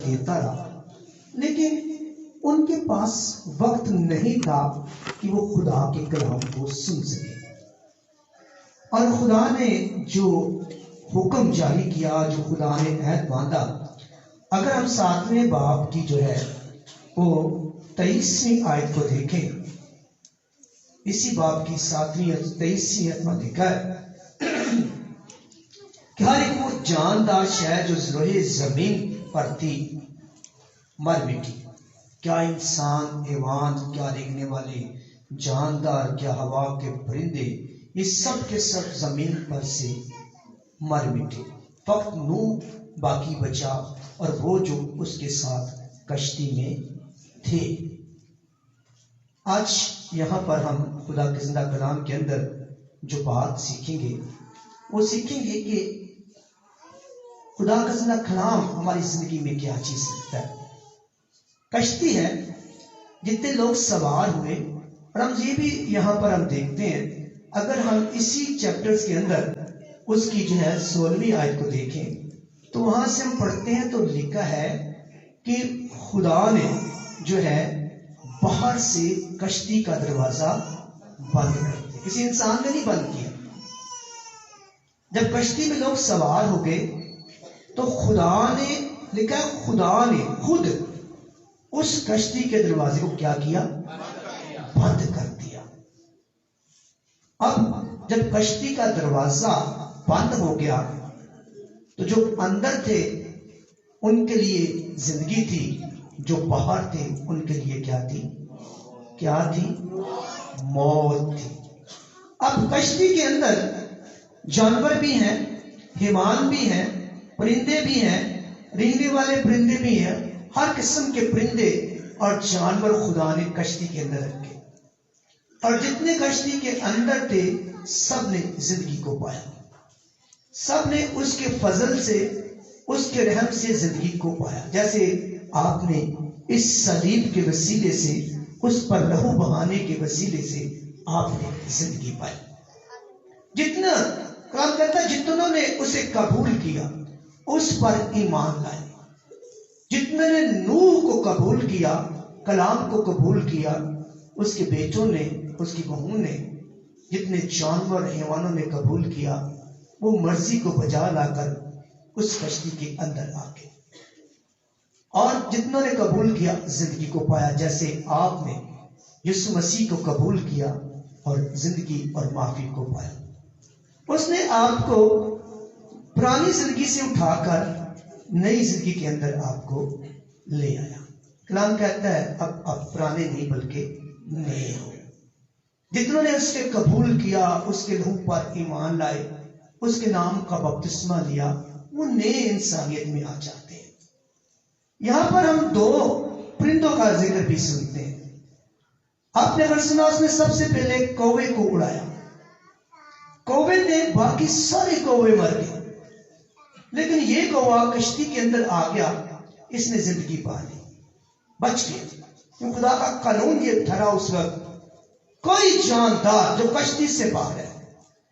دیتا رہا، لیکن ان کے پاس وقت نہیں تھا کہ وہ خدا کے کلام کو سن سکے۔ اور خدا نے جو حکم جاری کیا، جو خدا نے عہد باندھا، اگر ہم 7ویں باب کی جو ہے وہ 23ویں آیت کو دیکھیں، اسی باب کی 7ویں 23ویں آیت میں لکھا ہے کہ ہر ایک وہ جاندار شے جو روئے زمین پر تھی مر مٹی۔ کیا انسان، حیوان، کیا ریگنے والے جاندار، کیا ہوا کے پرندے، یہ سب کے سب زمین پر سے مر مٹے، فقط نوح باقی بچا اور وہ جو اس کے ساتھ کشتی میں تھے۔ آج یہاں پر ہم خدا کے زندہ کلام کے اندر جو بات سیکھیں گے وہ سیکھیں گے کہ خدا کا زندہ کلام ہماری زندگی میں کیا چیز رکھتا ہے۔ کشتی ہے، جتنے لوگ سوار ہوئے، اور ہم یہ بھی یہاں پر ہم دیکھتے ہیں، اگر ہم اسی چیپٹرز کے اندر اس کی جو ہے 16ویں آیت کو دیکھیں تو وہاں سے ہم پڑھتے ہیں تو لکھا ہے کہ خدا نے جو ہے باہر سے کشتی کا دروازہ بند کر دیا۔ کسی انسان نے نہیں بند کیا۔ جب کشتی میں لوگ سوار ہو گئے تو خدا نے، لکھا ہے خدا نے خود اس کشتی کے دروازے کو کیا کیا؟ بند کر دیا۔ اب جب کشتی کا دروازہ بند ہو گیا تو جو اندر تھے ان کے لیے زندگی تھی، جو باہر تھے ان کے لیے کیا تھی؟ کیا تھی؟ موت تھی۔ اب کشتی کے اندر جانور بھی ہیں، حیوان بھی ہیں، پرندے بھی ہیں، رینگنے والے پرندے بھی ہیں، ہر قسم کے پرندے اور جانور خدا نے کشتی کے اندر رکھے، اور جتنے کشتی کے اندر تھے سب نے زندگی کو پایا، سب نے اس کے فضل سے، اس کے رحم سے زندگی کو پایا۔ جیسے آپ نے اس صلیب کے وسیلے سے، اس پر لہو بہانے کے وسیلے سے آپ نے زندگی پائی۔ جتنا کلام کہتا ہے جتنوں نے اسے قبول کیا اس پر ایمان لائے، جتنے نے نوح کو قبول کیا، کلام کو قبول کیا، اس کے بیٹوں نے، اس کی بہوؤں نے، جتنے جانور حیوانوں نے قبول کیا، وہ مرضی کو بجا لا کر اس کشتی کے اندر آ گئے، اور جتنوں نے قبول کیا زندگی کو پایا۔ جیسے آپ نے یسوع مسیح کو قبول کیا اور زندگی اور معافی کو پایا۔ اس نے آپ کو پرانی زندگی سے اٹھا کر نئی زندگی کے اندر آپ کو لے آیا۔ کلام کہتا ہے اب آپ پرانے نہیں بلکہ نئے ہو۔ جتنوں نے اس کے قبول کیا، اس کے لہو پر ایمان لائے، اس کے نام کا بپتسمہ لیا، وہ نئے انسانیت میں آ جاتے ہیں۔ یہاں پر ہم 2 پرندوں کا ذکر بھی سنتے ہیں۔ آپ نے سنا، اس نے سب سے پہلے کوے کو اڑایا، کوے نے، باقی سارے کوے مر گئے، لیکن یہ کوہ کشتی کے اندر آ گیا، اس نے زندگی پا لی، بچ گیا۔ کیوں؟ خدا کا قانون یہ ٹھہرا اس وقت، کوئی جاندار جو کشتی سے باہر ہے،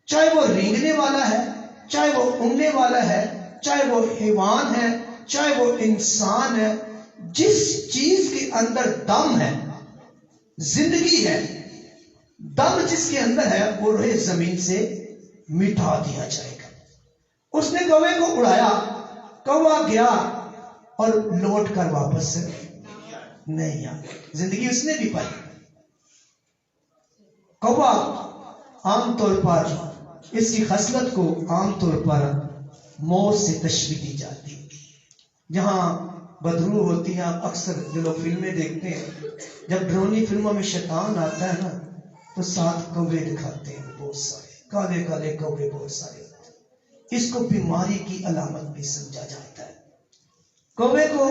چاہے وہ رینگنے والا ہے، چاہے وہ اڑنے والا ہے، چاہے وہ حیوان ہے، چاہے وہ انسان ہے، جس چیز کے اندر دم ہے، زندگی ہے، دم جس کے اندر ہے، وہ روئے زمین سے مٹا دیا جائے گا۔ اس نے کوے کو اڑایا، کوہ گیا اور لوٹ کر واپس نہیں آیا، زندگی اس نے بھی پائی۔ کوہ عام طور پر اس کی خصلت کو عام طور پر موت سے تشبیہ دی جاتی ہے۔ جہاں بدرو ہوتی ہیں، اکثر جو لوگ فلمیں دیکھتے ہیں، جب ڈرونی فلموں میں شیطان آتا ہے نا تو 7 کوے دکھاتے ہیں، بہت سارے کالے کالے کوے بہت سارے ہوتے ہیں۔ اس کو بیماری کی علامت بھی سمجھا جاتا ہے، کوے کو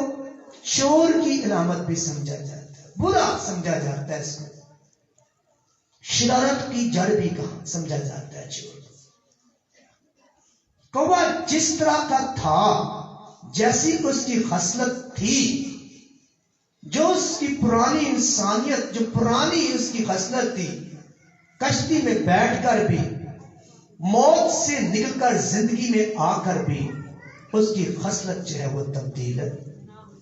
چور کی علامت بھی سمجھا جاتا ہے، برا سمجھا جاتا ہے، اس کو شرارت کی جڑ بھی کہا سمجھا جاتا ہے چور۔ کوہ جس طرح کا تھا، جیسی اس کی خصلت تھی، جو اس کی پرانی انسانیت، جو پرانی اس کی خصلت تھی، کشتی میں بیٹھ کر بھی، موت سے نکل کر زندگی میں آ کر بھی اس کی خصلت جو ہے وہ تبدیل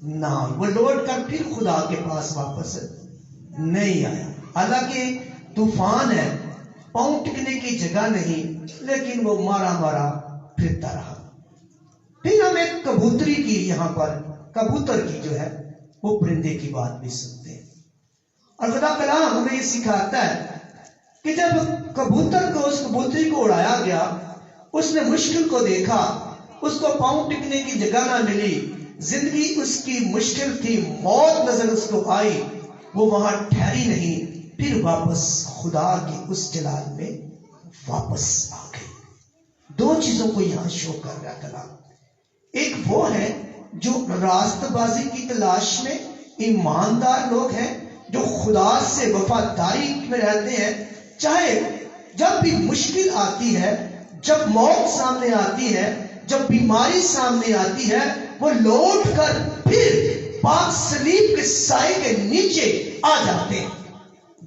نہ وہ لوٹ کر پھر خدا کے پاس واپس نہیں آیا. حالانکہ طوفان ہے, پاؤں ٹکنے کی جگہ نہیں, لیکن وہ مارا مارا پھرتا رہا. پھر ہم ایک کبوتری کی, یہاں پر کبوتر کی جو ہے وہ پرندے کی بات بھی سنتے ہیں. اور خدا کلام ہمیں یہ سکھاتا ہے کہ جب کبوتر کو, اس کبوتری کو اڑایا گیا, اس نے مشکل کو دیکھا, اس کو پاؤں ٹکنے کی جگہ نہ ملی, زندگی اس کی مشکل تھی, موت نظر اس کو آئی, وہ وہاں ٹھہری نہیں, پھر واپس خدا کے اس جلال میں واپس آ گئی. دو چیزوں کو یہاں شو کر رہا کلام. ایک وہ ہے جو راست بازی کی تلاش میں ایماندار لوگ ہیں, جو خدا سے وفاداری میں رہتے ہیں, چاہے جب بھی مشکل آتی ہے, جب موت سامنے آتی ہے, جب بیماری سامنے آتی ہے, وہ لوٹ کر پھر پاک صلیب کے سائے کے نیچے آ جاتے ہیں.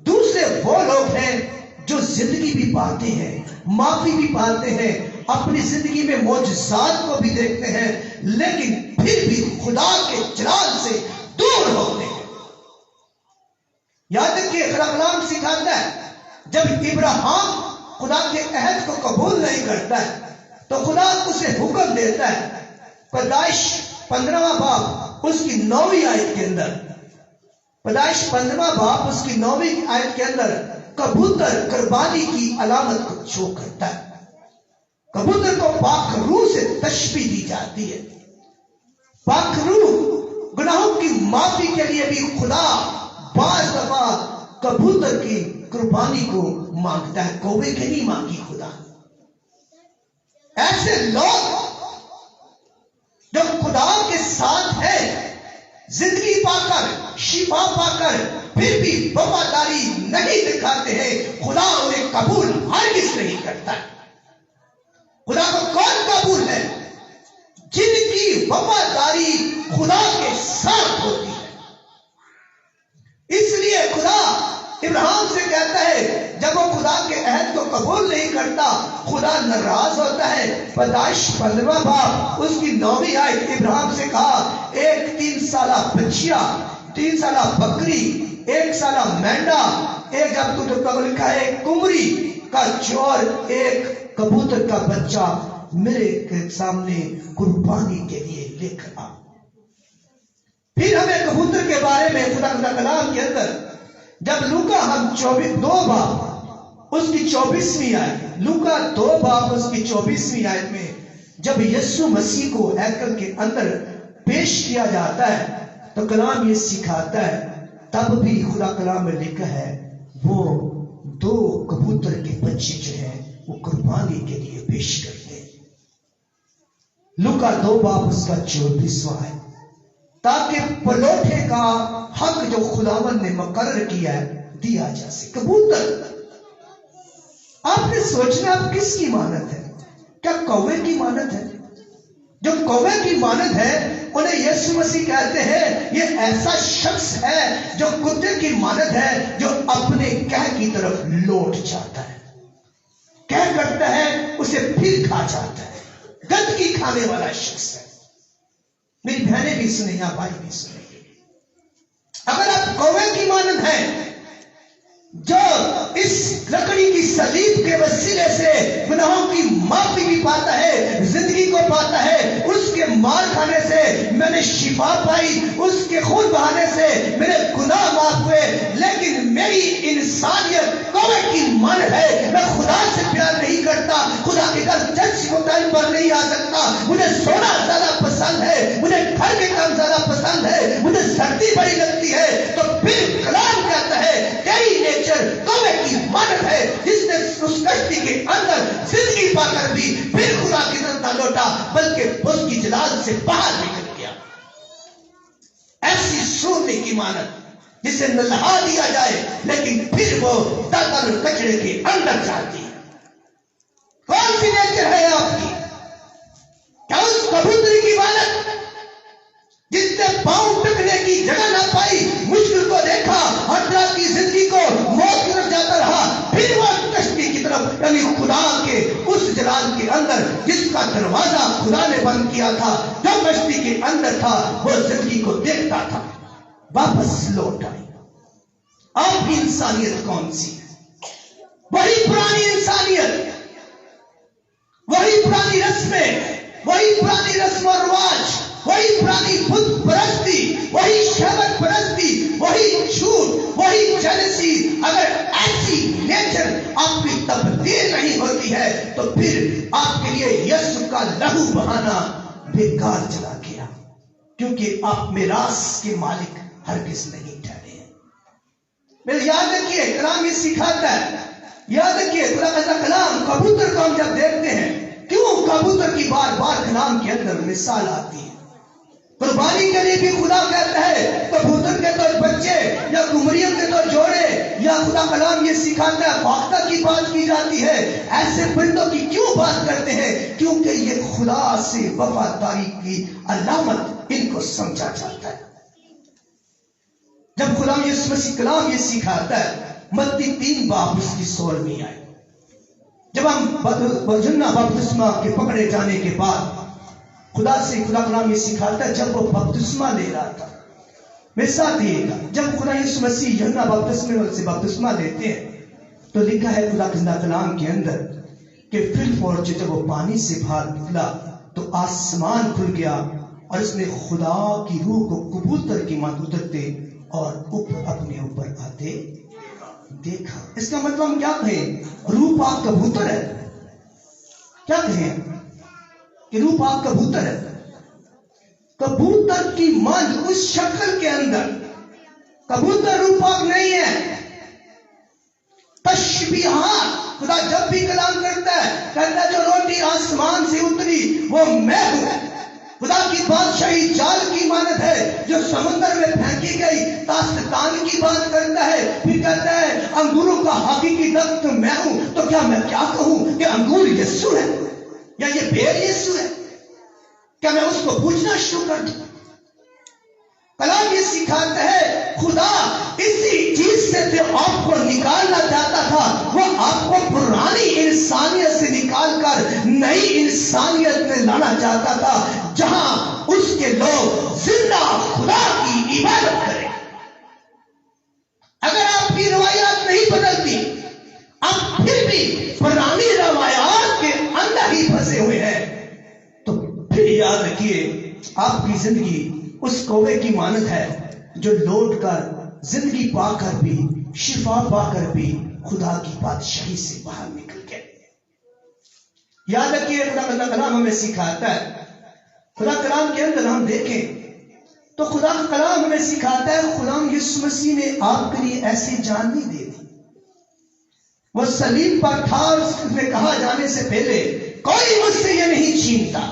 دوسرے وہ لوگ ہیں جو زندگی بھی پاتے ہیں, معافی بھی پاتے ہیں, اپنی زندگی میں معجزات کو بھی دیکھتے ہیں, لیکن پھر بھی خدا کے جلال سے دور ہوتے ہیں. یاد رکھیے خدا کلام سکھاتا ہے جب ابراہیم خدا کے عہد کو قبول نہیں کرتا ہے تو خدا اسے حکم دیتا ہے. پیدائش 15واں باب اس کی 9ویں آیت کے اندر, پیدائش 15واں باب اس کی 9ویں آیت کے اندر کبوتر قربانی کی علامت کو شو کرتا ہے. کبوتر کو پاک روح سے تشبیہ دی جاتی ہے. پاک روح گناہوں کی معافی کے لیے بھی خدا بعض دفعہ کبوتر کی قربانی کو مانگتا ہے, کوے کے نہیں مانگی خدا. ایسے لوگ جو خدا کے ساتھ ہے, زندگی پا کر, شفا پا کر, پھر بھی وفاداری نہیں دکھاتے ہیں, خدا انہیں قبول ہرگز نہیں کرتا. خدا کو کون قبول ہے؟ جن کی وفاداری خدا کے ساتھ ہوتی ہے. اس لیے خدا ابراہیم سے کہتا ہے, جب وہ خدا کے عہد کو قبول نہیں کرتا خدا ناراض ہوتا ہے. پیدائش 15واں باب اس کی 9ویں آیت, ابراہیم سے کہا ایک 3 سالہ بچیا, 3 سالہ بکری, 1 سالہ مینڈا, ایک جب تو لکھا ہے ایک کمری کا چور, ایک کبوتر کا بچہ میرے سامنے قربانی کے لیے لے کر آ. پھر ہمیں کبوتر کے بارے میں خدا کلام کے اندر جب لوکا ہم 2 باب اس کی 24ویں آیت, لوکا 2 باب اس کی 24ویں آیت میں جب یسوع مسیح کو ہیکل کے اندر پیش کیا جاتا ہے تو کلام یہ سکھاتا ہے, تب بھی خدا کلام میں لکھا ہے وہ 2 کبوتر کے بچے جو ہیں وہ قربانی کے لیے پیش کرتے ہیں. لوکا 2 باب اس کا 24واں ہے, تاکہ پلوٹے کا حق جو خداوند نے مقرر کیا ہے دیا جا سکے. کبوتر, آپ نے سوچنا اب کس کی مانت ہے؟ کیا کوے کی مانت ہے؟ جو کوے کی مانت ہے انہیں یسوع مسیح کہتے ہیں یہ ایسا شخص ہے جو کتے کی مانت ہے, جو اپنے کہہ کی طرف لوٹ جاتا ہے, کہہ کرتا ہے اسے پھر کھا جاتا ہے, گندگی کھانے والا شخص ہے. میری بہنیں بھی سنیں یا بھائی بھی سنیں, اگر آپ کوے کی مانند ہیں جو اس لکڑی کی صلیب کے وسیلے سے گناہوں کی معافی بھی پاتا ہے, زندگی کو پاتا ہے, اس کے مار کھانے سے میں نے شفا پائی, اس کے خون بہانے سے میرے گناہ معاف ہوئے, لیکن میری انسانیت کوے کی مانند ہے, میں خدا سے پیار نہیں کرتا, خدا کے گھر چرچ کو ٹائم پر نہیں آ سکتا, مجھے سونا زیادہ پسند ہے, مجھے گھر کے کام زیادہ پسند ہے, مجھے سردی بڑی لگتی ہے, تو پھر کلام کہتا ہے تیری نیچر کوے کی مانند ہے جس نے اس کشتی کے اندر زندگی پا کر بھی پھر خدا کی طرف نہ لوٹا بلکہ اس کی جلال سے باہر نکل گیا. ایسی سونے کی مانند جسے نلہا دیا جائے لیکن پھر وہ دلدل کچرے کے اندر جاتی ہے. کون سی نیچر ہے آپ کی؟ کیا اس کبوتری کی مانند جس نے پاؤں ٹکنے کی جگہ نہ پائی, مشکل کو دیکھا, ہر طرح کی زندگی کو موت کی طرف جاتا رہا, پھر وہ کشتی کی طرف یعنی خدا کے اس جلال کے اندر جس کا دروازہ خدا نے بند کیا تھا، جو کشتی کے اندر تھا وہ زندگی کو دیکھتا تھا، واپس لوٹ آئی۔ آپ کی انسانیت کون سی ہے؟ وہی پرانی انسانیت، وہی پرانی رسمیں، وہی پرانی رسم و رواج، وہی پرانی بت پرستی، وہی شہوت پرستی، وہی جھوٹ، وہی جلسی۔ اگر ایسی نیچر آپ کی تبدیل نہیں ہوتی ہے تو پھر آپ کے لیے یسوع کا لہو بہانا بیکار چلا گیا، کیونکہ آپ میراث کے مالک ہرگز نہیں ٹھہرے ہیں۔ میرے یاد رکھیے کلام یہ سکھاتا ہے، یاد رکھیے خدا کا کلام، کبوتر کو ہم جب دیکھتے ہیں، کیوں کبوتر کی بار بار کلام کے اندر مثال آتی ہے؟ قربانی کے لیے بھی خدا کہتا ہے کبوتر کے تو بچے یا کمریوں کے تو جوڑے، یا خدا کلام یہ سکھاتا ہے فاختہ کی بات کی جاتی ہے، ایسے پرندوں کی کیوں بات کرتے ہیں؟ کیونکہ یہ خدا سے وفاداری کی علامت ان کو سمجھا جاتا ہے۔ جب خدا یسوع مسیح کلام یہ سکھاتا ہے، متی 3 باب اس کی 16 آئے، جب ہم یوحنا بپتسمہ کے پکڑے جانے کے بعد خدا کلام یہ سکھاتا ہے، جب وہ بپتسمہ لے رہا تھا، میرے ساتھ دیئے گا، جب خدا یسوع مسیح یوحنا سے بپتسمہ لیتے ہیں تو لکھا ہے خدا کلام کے اندر کہ پھر فوراً جب وہ پانی سے باہر نکلا تو آسمان کھل گیا اور اس نے خدا کی روح کو کبوتر کی مانند اترتے اور اپنے اوپر آتے دیکھا۔ اس کا مطلب ہم کیا کہیں؟ روح پاک کبوتر ہے، کیا کہیں کہ روح پاک کبوتر ہے؟ کبوتر کی مانند اس شکل کے اندر، کبوتر روح پاک نہیں ہے۔ تشبیہات، خدا جب بھی کلام کرتا ہے کہتا ہے جو روٹی آسمان سے اتری وہ میں ہوں۔ خدا کی بادشاہی جال کی مانند ہے جو سمندر میں پھینکی گئی، داستان کی بات کرتا ہے، پھر کہتا ہے انگوروں کا حقیقی درخت میں ہوں۔ تو کیا میں کیا کہوں کہ انگور یسوع ہے یا یہ بیر یسوع ہے؟ کیا میں اس کو پوچھنا شروع کر دوں؟ کلام یہ سکھاتا ہے خدا اسی چیز سے جو آپ کو نکالنا چاہتا تھا، وہ آپ کو پرانی انسانیت سے نکال کر نئی انسانیت میں لانا چاہتا تھا، جہاں اس کے لوگ زندہ خدا کی عبادت کریں۔ اگر آپ کی روایات نہیں بدلتی، آپ پھر بھی پرانی روایات کے اندر ہی پھنسے ہوئے ہیں، تو پھر یاد رکھیے آپ کی زندگی اس کوے کی مانند ہے جو لوٹ کر زندگی پا کر بھی، شفا پا کر بھی خدا کی بادشاہی سے باہر نکل گئے۔ یاد رکھیے خدا کا کلام ہمیں سکھاتا ہے، خدا کلام کے اندر ہم دیکھیں تو خدا کا کلام ہمیں سکھاتا ہے خدا یسوع مسیح نے آپ کے لیے ایسی جان نہیں دے دی۔ وہ صلیب پر تھا اور اس میں کہا جانے سے پہلے کوئی مجھ سے یہ نہیں چھینتا،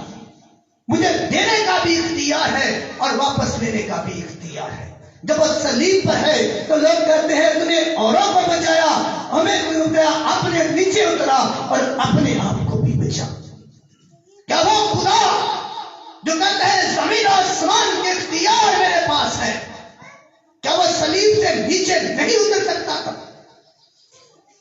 مجھے دینے کا بھی اختیار ہے اور واپس لینے کا بھی اختیار ہے۔ جب وہ صلیب پر ہے تو لوگ کہتے ہیں تو نے اوروں کو بچایا، ہمیں کوئی اترا، اپنے نیچے اترا اور اپنے آپ کو بھی بچا۔ کیا وہ خدا جو کہتا ہے زمین اور آسمان کے اختیار میرے پاس ہے، کیا وہ صلیب سے نیچے نہیں اتر سکتا تھا؟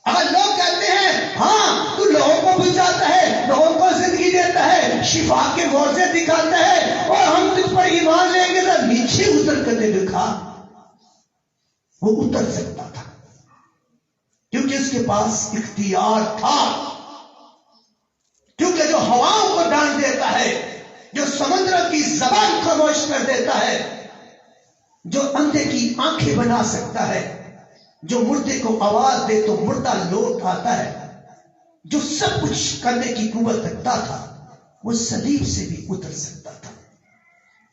اگر لوگ کہتے ہیں ہاں تو لوگوں کو بچاتا ہے، لوگوں کو زندگی دیتا ہے، شفا کے معجزے دکھاتا ہے اور ہم تجھ پر ایمان لیں گے تو نیچے اتر کر دکھا، وہ اتر سکتا تھا کیونکہ اس کے پاس اختیار تھا، کیونکہ جو ہواؤں کو ڈانٹ دیتا ہے، جو سمندر کی زبان خاموش کر دیتا ہے، جو اندھے کی آنکھیں بنا سکتا ہے، جو مردے کو آواز دے تو مردہ لوٹ آتا ہے، جو سب کچھ کرنے کی قوت رکھتا تھا، وہ صلیب سے بھی اتر سکتا تھا۔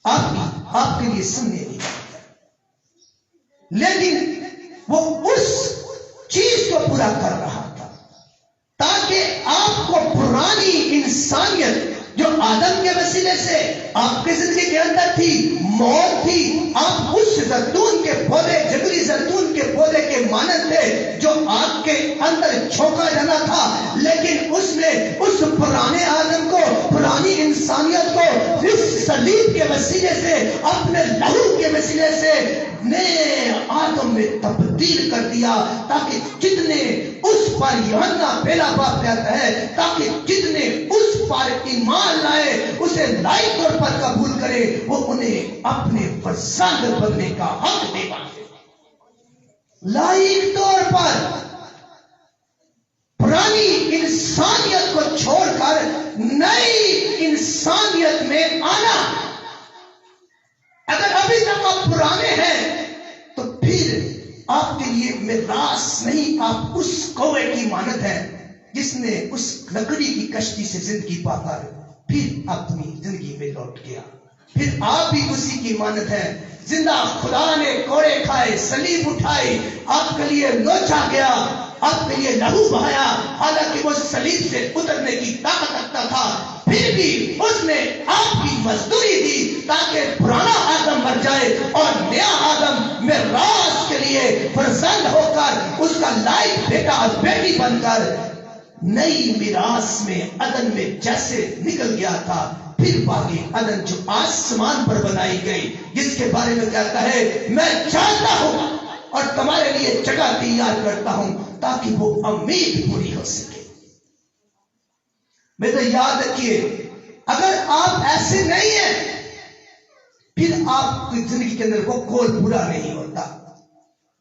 آپ کے لیے سننے کی بات ہے، لیکن وہ اس چیز کو پورا کر رہا تھا تاکہ آپ کو پرانی انسانیت جو آدم کے وسیلے سے آپ کی زندگی کے اندر تھی، موت تھی، آپ اس زیتون کے پودے، جنگلی زیتون کے پودے کے مانند تھے جو آپ کے اندر جھونکا جانا تھا، لیکن اس نے اس پرانے آدم کو، پرانی انسانیت کو اس صلیب کے وسیلے سے، اپنے لہو کے وسیلے سے نئے آدم میں تبدیل کر دیا، تاکہ جتنے اس پر یوحنا پہلا باب کہتا ہے تاکہ جتنے اس پر ایمان لائے، اسے لائق طور پر قبول کرے، وہ انہیں اپنے فرزند بننے کا حق دے گا۔ لائق طور پر پرانی انسانیت کو چھوڑ کر نئی انسانیت میں آنا۔ اگر ابھی تک آپ پرانے ہیں تو پھر آپ کے لیے میراث نہیں، آپ اس کوے کی مانند ہے جس نے اس لکڑی کی کشتی سے زندگی پا کر پھر اپنی زندگی میں لوٹ گیا۔ پھر آپ بھی اسی کی مانند ہے۔ زندہ خدا نے کوڑے کھائے، صلیب اٹھائی، آپ کے لیے نوچا گیا، آپ کے لیے لہو بہایا، حالانکہ وہ صلیب سے اترنے کی طاقت رکھتا تھا، پھر بھی اس نے آپ کی مزدوری دی تاکہ پرانا آدم مر جائے اور نیا آدم میراث کے لیے فرزند ہو کر اس کا لائق بیٹا اور بیٹی بن کر نئی میراث میں عدن میں جیسے نکل گیا تھا، پھر باقی عدن جو آسمان پر بنائی گئی، جس کے بارے میں کہتا ہے میں چاہتا ہوں اور تمہارے لیے جگہ تیار کرتا ہوں تاکہ وہ امید پوری ہو سکے۔ میں تو یاد رکھیے، اگر آپ ایسے نہیں ہیں پھر آپ کی زندگی کے اندر وہ گول پورا نہیں ہوتا۔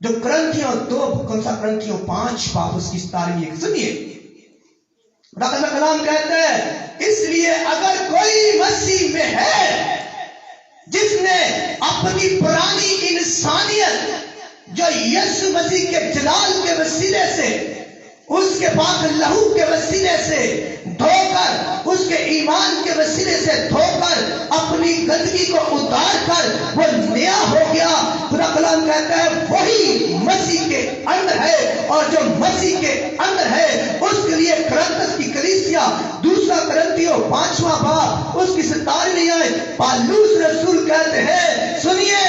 جو کرنتھیوں 5 باب اس کی تعلیم سنیے، خدا کا کلام کہتا ہے اس لیے اگر کوئی مسیح میں ہے جس نے اپنی پرانی انسانیت جو یسوع مسیح کے جلال کے وسیلے سے، اس کے پاک لہو کے وسیلے سے دھو کر، اس کے ایمان کے وسیلے سے دھو کر اپنی گندگی کو اتار کر وہ نیا ہو گیا، خدا کلام کہتا ہے وہی مسیح کے اندر ہے، اور جو مسیح کے اندر ہے اس کے لیے کرنتس کی کلیسیا 2 کرنتھیوں 5واں باب اس کی 17ویں آیت پالوس رسول کہتے ہیں سنیے،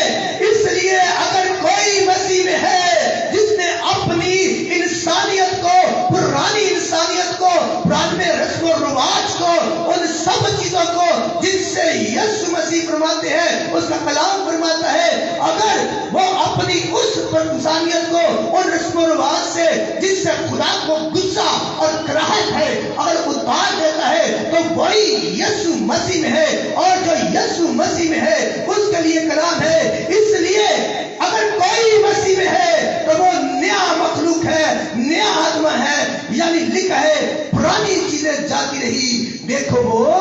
اس لیے اگر کوئی مسیح میں ہے جس نے اپنی انسانیت کو، پرانی انسانیت کو، پرانے رسم و رواج کو، ان سب چیزوں کو جن سے یسوع مسیح فرماتے ہیں، اس کا کلام فرماتا ہے اگر وہ اپنی اس انسانیت کو، ان رسم و رواج سے جس سے خدا کو غصہ اور کراہت ہے، اگر اتار دیتا ہے تو وہی یسوع مسیح میں ہے، اور جو یسوع مسیح میں ہے اس کے لیے کلام ہے اس لیے اگر کوئی مسیح میں ہے تو وہ نیا مخلوق ہے، نیا آدمی ہے، یعنی لکھا ہے پرانی چیزیں جاتی رہی، دیکھو وہ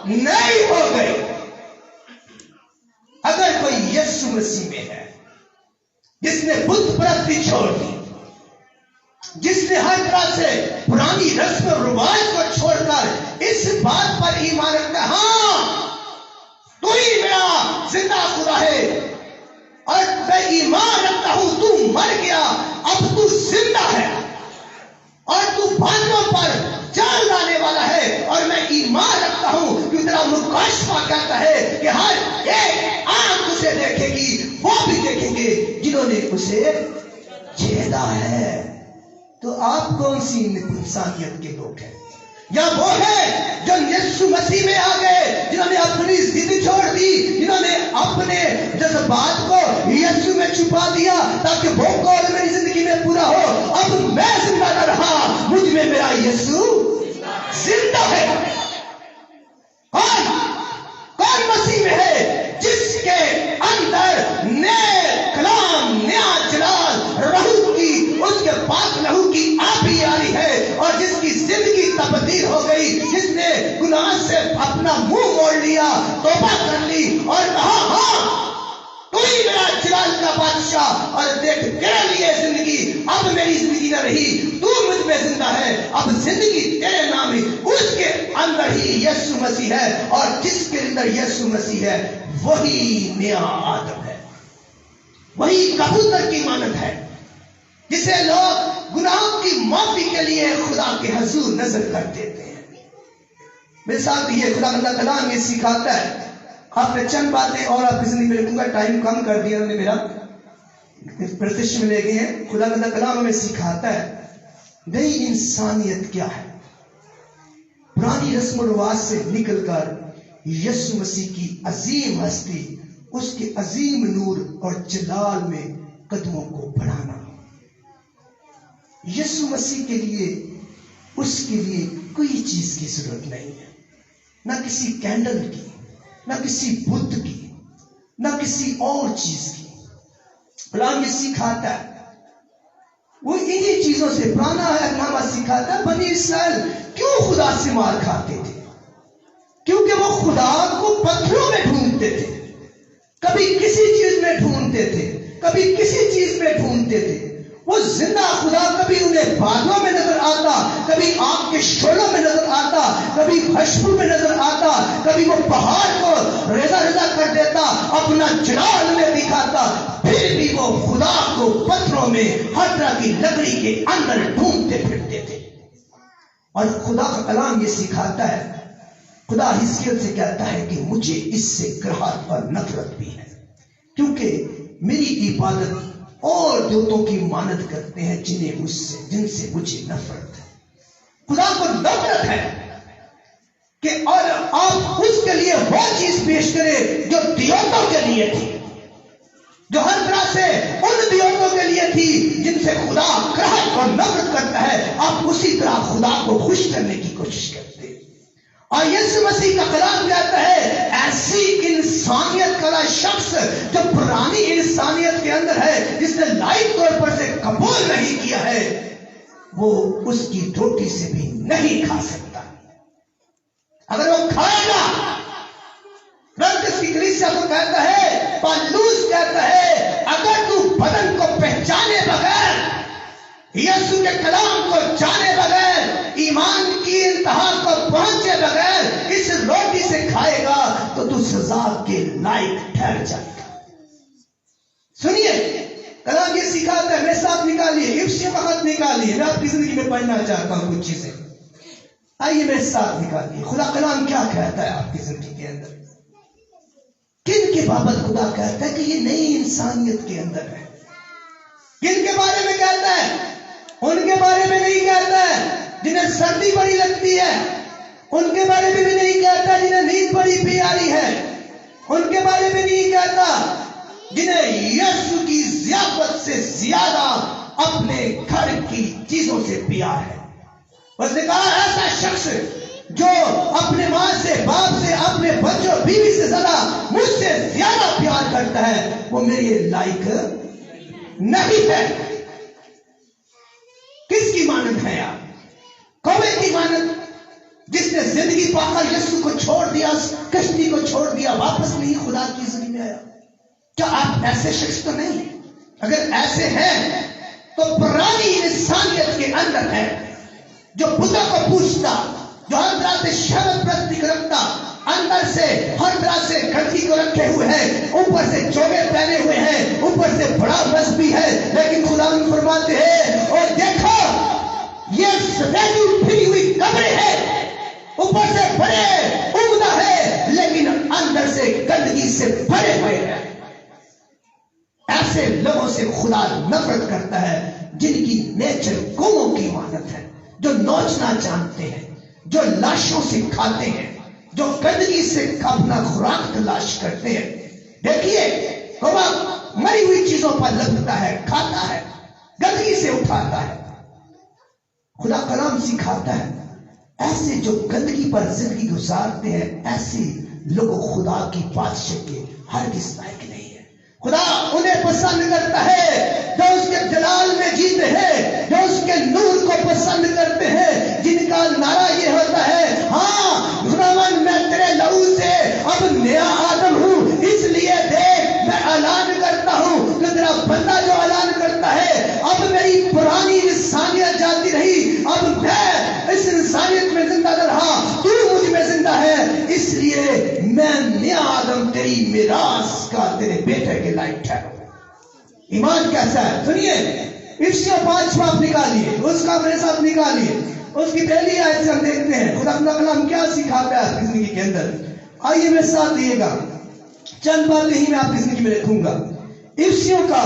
نئی ہو گئی۔ اگر کوئی یسوع مسیح میں ہے جس نے بت پرستی چھوڑ دی، جس نے ہر طرح سے پرانی رسم و رواج کو چھوڑ کر اس بات پر ایمان رکھتا ہے ہاں تو ہی میرا زندہ خدا ہے، اور میں ایمان رکھتا ہوں تو مر گیا، اب تو زندہ ہے اور تو باتوں پر جان لانے والا ہے، اور میں ایمان رکھتا ہوں کہ تیرا مکاشفہ کہتا ہے کہ ہر ایک آنکھ اسے دیکھے گی، وہ بھی دیکھیں گے جنہوں نے اسے چھیدا ہے۔ تو آپ کون سی انسانیت کے لوگ ہیں؟ یا وہ ہے جو یسوع مسیح میں آ گئے، جنہوں نے اپنی ضد چھوڑ دی، جنہوں نے اپنے جذبات کو یسوع میں چھپا دیا تاکہ وہ قول میری زندگی میں پورا ہو، اب میں زندہ نہ رہا، مجھ میں میرا یسوع زندہ ہے۔ کون مسیح میں ہے جس کے اندر نئے کلام، نیا جلال رہو کی، اس کے پاک لہو کی آبی آ رہی ہے، اور جس کی زندگی تبدیل ہو گئی، جس نے گناہ سے اپنا منہ موڑ لیا، توبہ کر لی اور کہا ہاں تو ہی میرا جلال کا بادشاہ، اور دیکھ تیرے لیے زندگی، اب میری زندگی نہ رہی، تو مجھ میں زندہ ہے، اب زندگی تیرے نام ہی، اس کے اندر ہی یسوع مسیح ہے، اور جس کے اندر یسوع مسیح ہے وہی نیا آدم ہے، وہی کبوتر کی مانند ہے جسے لوگ گناہوں کی معافی کے لیے خدا کے حضور نظر کر دیتے ہیں۔ میرے ساتھ یہ خدا کا کلام یہ سکھاتا ہے، آپ نے چند باتیں اور آپ کی زندگی میں رکھوں گا، ٹائم کم کر دیا انہوں نے میرا، پرتش میں لے گئے ہیں۔ خدا کا کلام ہمیں سکھاتا ہے نئی انسانیت کیا ہے، پرانی رسم و رواج سے نکل کر یسوع مسیح کی عظیم ہستی اس کے عظیم نور اور جلال میں قدموں کو بڑھانا. یسوع مسیح کے لیے اس کے لیے کوئی چیز کی ضرورت نہیں ہے، نہ کسی کینڈل کی، نہ کسی بت کی، نہ کسی اور چیز کی. کلام یہ سکھاتا ہے، وہ انہی چیزوں سے پرانا نامہ سکھاتا ہے. بنی اسرائیل کیوں خدا سے مار کھاتے تھے؟ کیونکہ وہ خدا کو پتھروں میں ڈھونڈتے تھے، کبھی کسی چیز میں ڈھونڈتے تھے، کبھی کسی چیز میں ڈھونڈتے تھے. وہ زندہ خدا کبھی انہیں بادلوں میں نظر آتا، کبھی آگ کے شعلوں میں نظر آتا، کبھی خشبو میں نظر آتا، کبھی وہ پہاڑ کو ریزہ ریزہ کر دیتا، اپنا جلال میں دکھاتا. پھر بھی وہ خدا کو پتھروں میں ہر طرح کی لکڑی کے اندر ڈھونڈتے پھرتے تھے. اور خدا کا کلام یہ سکھاتا ہے، خدا حزقیل سے کہتا ہے کہ مجھے اس سے کراہت اور نفرت بھی ہے، کیونکہ میری عبادت اور دیوتوں کی مانند کرتے ہیں جن سے مجھے نفرت ہے. خدا کو نفرت ہے کہ اور آپ اس کے لیے وہ چیز پیش کریں جو دیوتوں کے لیے تھی، جو ہر طرح سے ان دیوتوں کے لیے تھی جن سے خدا کراہت اور نفرت کرتا ہے. آپ اسی طرح خدا کو خوش کرنے کی کوشش کرتے ہیں. اور یسوع مسیح کا کلام کہتا ہے ایسی انسانیت کا شخص جو پرانی انسانیت کے اندر ہے، جس نے لائق طور پر سے قبول نہیں کیا ہے، وہ اس کی روٹی سے بھی نہیں کھا سکتا. اگر وہ کھائے گا، کی کلیسیا کو کہتا ہے، پالوس کہتا ہے، اگر تو بدن کو پہچانے بغیر، یسوع کے کلام کو جانے بغیر، ایمان کی انتہا کو پہنچے بغیر اس روٹی سے کھائے گا تو تو سزا کے لائق ٹھہر جائے گا. سنیے، کلام یہ سکھاتا ہے. میرے ساتھ نکالیے افسیوں کا خط نکالیے، میں آپ کی زندگی میں پڑھنا چاہتا ہوں کچھ چیزیں. آئیے میرے ساتھ نکالیے خدا کلام کیا کہتا ہے آپ کی زندگی کے اندر. کن کے بابت خدا کہتا ہے کہ یہ نئی انسانیت کے اندر ہے؟ کن کے بارے میں کہتا ہے؟ ان کے بارے میں نہیں کہتا ہے جنہیں سردی بڑی لگتی ہے، ان کے بارے میں بھی نہیں کہتا جنہیں نیند بڑی پیاری ہے، ان کے بارے میں نہیں کہتا جنہیں یسوع کی ضیافت سے زیادہ اپنے گھر کی چیزوں سے پیار ہے. بس نے کہا ایسا شخص جو اپنے ماں سے، باپ سے، اپنے بچوں بیوی سے زیادہ مجھ سے زیادہ پیار کرتا ہے، وہ میرے لائق نہیں ہے. کس کی مانند ہے آپ؟ کوے کی مانند، جس نے زندگی پا کر یسوع کو چھوڑ دیا، کشتی کو چھوڑ دیا، واپس نہیں خدا کی زندگی میں آیا. کیا آپ ایسے شخص تو نہیں؟ اگر ایسے ہیں تو پرانی انسانیت کے اندر ہے، جو بتوں کو پوچھتا، جو ہر طرح سے شہوت پرستی کو رکھتا، اندر سے ہر طرح سے گندگی کو رکھے ہوئے ہیں، اوپر سے چوگے پہنے ہوئے ہیں، اوپر سے بڑا مذہبی ہے، لیکن خدا فرماتے ہیں اور دیکھو یہ سفید پھری ہوئی قبریں ہیں، اوپر سے بڑے عمدہ ہے لیکن اندر سے گندگی سے بھرے ہوئے ہیں. ایسے لوگوں سے خدا نفرت کرتا ہے جن کی نیچر قوموں کی مانند ہے، جو نوچنا جانتے ہیں، جو لاشوں سے کھاتے ہیں، جو گندگی سے اپنا خوراک تلاش کرتے ہیں. دیکھیے کوما مری ہوئی چیزوں پر لپٹتا ہے، کھاتا ہے، گندگی سے اٹھاتا ہے. خدا کلام سکھاتا ہے ایسے جو گندگی پر زندگی گزارتے ہیں، ایسے لوگ خدا کی بادشاہ کے ہرگز لائق نہیں ہے. خدا انہیں پسند کرتا ہے جو اس کے جلال میں جیتے ہیں، جو اس کے نور کو پسند کرتے ہیں، جن کا نعرہ یہ ہوتا ہے، ہاں خداوند میں تیرے لہو سے اب نیا آدم ہوں، اس لیے دیکھ میں اعلان کرتا ہوں کہ تیرا بندہ جو اعلان کرتا ہے اب میری پرانی انسانیت جاتی رہی، اب میں اس انسانیت میں زندہ نہ رہا، تو مجھ میں زندہ ہے، اس لیے میں نیا آدم تیری میراث کا تیرے بیٹے کے لائق ٹھہروں. ایمان کیسا ہے؟ سنیے افسیوں 5 باب نکالیے، اس کا میرے ساتھ نکالیے. اس کی پہلی آیت سے ہم دیکھتے ہیں خدا کا کلام کیا سکھاتا ہے زندگی کے اندر. آئیے میرے ساتھ دیئے گا، چند باتیں ہی میں آپ کی زندگی میں رکھوں گا. افسیوں کا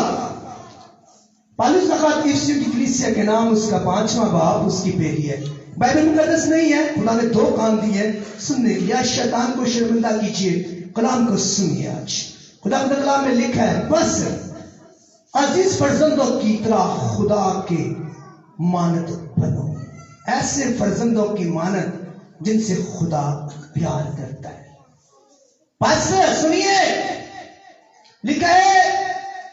پالوس کا خط افسیوں کی کلیسیا کے نام، اس کا 5واں باب، اس کی پہلی ہے. بائبل مقدس نہیں ہے، خدا نے 2 کان دیے سننے کے لیے. شیطان کو شرمندہ کیجیے، کلام کو سنیے. آج خدا کے کلام میں لکھا ہے بس عزیز فرزندوں کی طرح خدا کے مانند بنو، ایسے فرزندوں کی مانند جن سے خدا پیار کرتا ہے۔ بس سنیے، لکھا ہے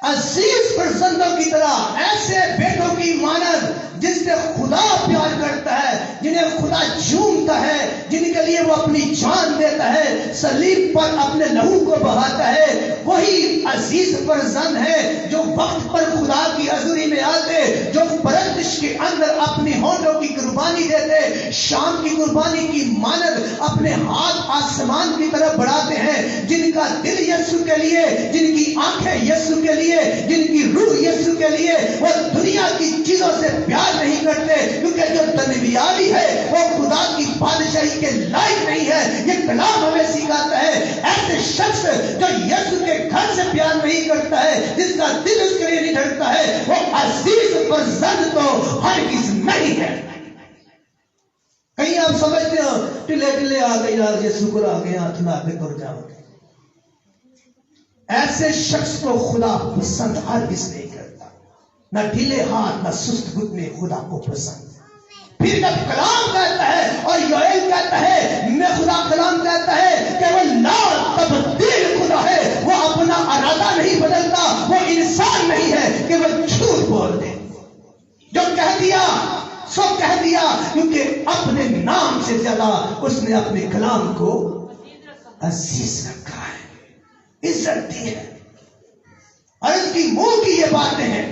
عزیز فرزندوں کی طرح، ایسے بیٹوں کی مانند جن سے خدا پیار کرتا ہے، جنہیں خدا چومتا ہے، جن کے لیے وہ اپنی جان دیتا ہے، صلیب پر اپنے لہو کو بہاتا ہے، وہی عزیز فرزند ہے جو وقت پر خدا کی حضوری میں آتے، جو پرستش کے اندر اپنی ہونٹوں کی قربانی دیتے، شام کی قربانی کی مانند اپنے ہاتھ آسمان کی طرف بڑھاتے ہیں، جن کا دل یسوع کے لیے، جن کی آنکھیں یسوع کے لیے، جن کی روح یسوع کے لیے، وہ دنیا کی چیزوں سے پیار نہیں کرتے، کیونکہ جو دنیاوی ہے وہ خدا کی بادشاہی کے لائق نہیں ہے۔ یہ کلام ہمیں سکھاتا ہے ایسے شخص جو یسوع کے گھر سے پیار نہیں کرتا ہے، جس کا دل اس کے لیے نہیں دھڑکتا ہے، وہ عزیز فرزند تو ہرگز نہیں ہے۔ کہیں آپ سمجھتے ہو ٹلے ٹلے آ گئی آج یہ شکر آ گیا ہاتھ لا کے تر جاؤ گے، ایسے شخص کو خدا پسند ہرگز نہیں کرتا، نہ ڈھیلے ہاتھ نہ سست گھٹنے خدا کو پسند۔ پھر جب کلام کہتا ہے اور یوئیل کہتا ہے، میں خدا کلام کہتا ہے کہ وہ لا تبدیل خدا ہے، وہ اپنا ارادہ نہیں بدلتا، وہ انسان نہیں ہے کہ وہ جھوٹ بول دے۔ جو کہہ دیا سو کہہ دیا، کیونکہ اپنے نام سے زیادہ اس نے اپنے کلام کو عزیز رکھا ہے، عزت دی ہے، اور اس کی منہ کی یہ باتیں ہیں۔